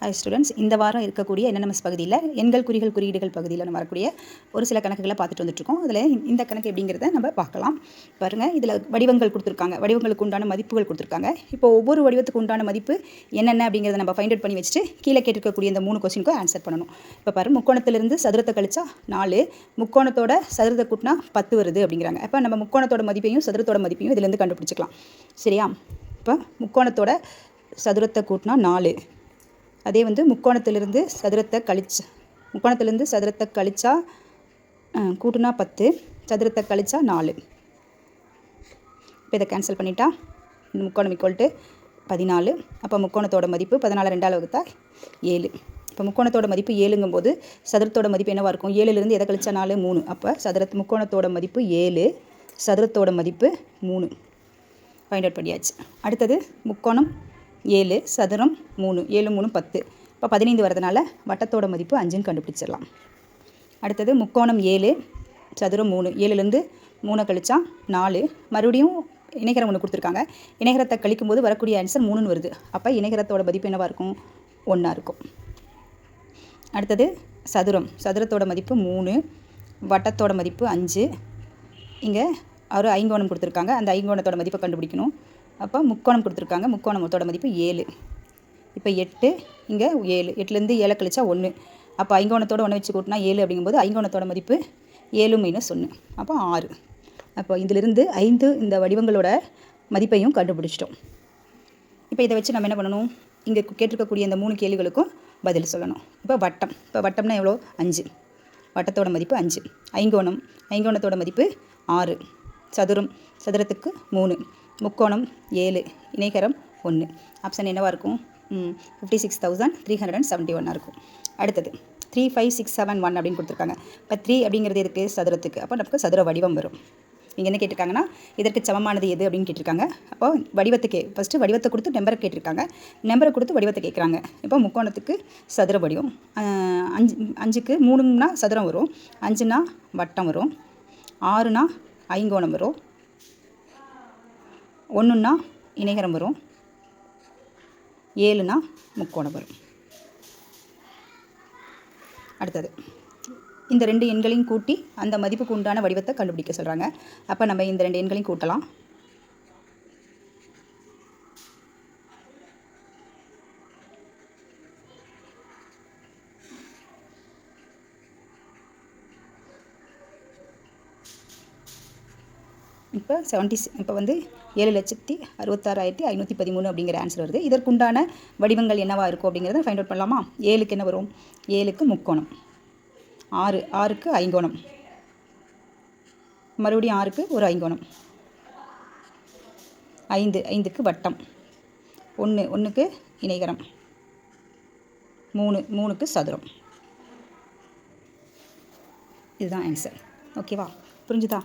Hi students, இந்த வாரம் இருக்கக்கூடிய என்என்எம்எஸ் பகுதியில் எண்கள் குறிகள் குறியீடுகள் பகுதியில் நம்ம வரக்கூடிய ஒரு சில கணக்குகளை பார்த்துட்டு வந்துட்டுருக்கோம். அதில் இந்த கணக்கு எப்படிங்கிறத நம்ம பார்க்கலாம். பாருங்கள், இதில் வடிவங்கள் கொடுத்துருக்காங்க, வடிவங்களுக்கு உண்டான மதிப்புகள் கொடுத்துருக்காங்க. இப்போ ஒவ்வொரு வடிவத்துக்கு உண்டான மதிப்பு என்னென்ன அப்படிங்கிறத நம்ம ஃபைண்ட் அவுட் பண்ணி வச்சுட்டு கீழே கேட்டிருக்கக்கூடிய இந்த 3 கொஸ்டினுக்கும் ஆன்சர் பண்ணணும். இப்போ பாருங்கள், முக்கோணத்திலிருந்து சதுரத்தை கழிச்சா 4, முக்கோணத்தோட சதுரத்தை கூட்டினா 10 வருது அப்படிங்கிறாங்க. அப்போ நம்ம முக்கோணத்தோட மதிப்பையும் சதுரத்தோட மதிப்பையும் இதிலேருந்து கண்டுபிடிச்சிக்கலாம். சரியா? இப்போ முக்கோணத்தோட சதுரத்தை கூட்டினா 4, அதே வந்து முக்கோணத்திலிருந்து சதுரத்தை கழிச்சா கூட்டுனா 10, சதுரத்தை கழிச்சா 4. இப்போ இதை கேன்சல் பண்ணிட்டா முக்கோணம் ஈக்குவல் டு 14. அப்போ முக்கோணத்தோட மதிப்பு 14 2ஆல் வகுத்தா 7. இப்போ முக்கோணத்தோட மதிப்பு 7ங்கும் போது சதுரத்தோட மதிப்பு என்னவாக இருக்கும்? 7லிருந்து எதை கழிச்சா 4? 3. அப்போ முக்கோணத்தோட மதிப்பு 7, சதுரத்தோட மதிப்பு 3. ஃபைண்ட் அவுட் பண்ணியாச்சு. அடுத்தது முக்கோணம் 7, சதுரம் 3, 7 3 10. இப்போ 15 வரதுனால வட்டத்தோட மதிப்பு 5ன்னு கண்டுபிடிச்சிடலாம். அடுத்தது முக்கோணம் 7, சதுரம் 3, 7லேருந்து 3 கழிச்சா 4. மறுபடியும் இணைகரம் 1 கொடுத்துருக்காங்க. இணைகரத்தை கழிக்கும் போது வரக்கூடிய ஆன்சர் 3ன்னு வருது. அப்போ இணைகரத்தோட மதிப்பு என்னவாக இருக்கும்? 1 இருக்கும். அடுத்தது சதுரத்தோட மதிப்பு 3, வட்டத்தோட மதிப்பு 5. இங்கே ஒரு ஐங்கோணம் கொடுத்துருக்காங்க, அந்த ஐங்கோணத்தோட மதிப்பை கண்டுபிடிக்கணும். அப்போ முக்கோணம் கொடுத்துருக்காங்க, முக்கோணத்தோட மதிப்பு 7. இப்போ 8, இங்கே 7, 8லேருந்து 7 கழிச்சா 1. அப்போ ஐங்கோணத்தோட 1 வச்சு கூட்டினா 7 அப்படிங்கும்போது ஐங்கோணத்தோட மதிப்பு 7 - 1, அப்போ 6. அப்போ இதிலிருந்து 5 இந்த வடிவங்களோட மதிப்பையும் கண்டுபிடிச்சிட்டோம். இப்போ இதை வச்சு நம்ம என்ன பண்ணணும்? இங்கே கேட்டிருக்கக்கூடிய இந்த 3 கேள்விகளுக்கும் பதில் சொல்லணும். இப்போ வட்டம்னா எவ்வளோ? 5. வட்டத்தோட மதிப்பு 5. ஐங்கோணத்தோட மதிப்பு 6. சதுரத்துக்கு 3. முக்கோணம் 7, இணைகரம் 1. ஆப்ஷன் என்னவாக இருக்கும்? 56,371 இருக்கும். அடுத்தது 3, 5, 6, 7, 1 அப்படின்னு கொடுத்துருக்காங்க. இப்போ 3 அப்படிங்கிறது இருக்குது சதுரத்துக்கு. அப்போ நமக்கு சதுர வடிவம் வரும். இங்கே என்ன கேட்டிருக்காங்கன்னா, இதற்கு சமமானது எது அப்படின்னு கேட்டிருக்காங்க. அப்போ ஃபஸ்ட்டு வடிவத்தை கொடுத்து நம்பரை கேட்டிருக்காங்க, நம்பரை கொடுத்து வடிவத்தை கேட்குறாங்க. இப்போ முக்கோணத்துக்கு சதுர வடிவம் 5க்கு 3னா சதுரம் வரும், 5னா வட்டம் வரும், 6னா ஐங்கோணம் வரும், 1ன்னா இணைகரம் வரும், 7னா முக்கோணம் வரும். அடுத்தது இந்த 2 எண்களையும் கூட்டி அந்த மதிப்புக்கு உண்டான வடிவத்தை கண்டுபிடிக்க சொல்கிறாங்க. அப்போ நம்ம இந்த 2 எண்களையும் கூட்டலாம். இப்போ இப்போ வந்து 7,66,513 அப்படிங்கிற ஆன்சர் வருது. இதற்குண்டான வடிவங்கள் என்னவாக இருக்கும் அப்படிங்கிறத ஃபைண்ட் அவுட் பண்ணலாமா? 7க்கு என்ன வரும்? 7க்கு முக்கோணம், 6க்கு ஐங்கோணம், மறுபடியும் 6க்கு ஒரு ஐங்கோணம், 5க்கு வட்டம், 1க்கு இணைகரம், 3க்கு சதுரம். இதுதான் ஆன்சர். ஓகேவா? புரிஞ்சுதா?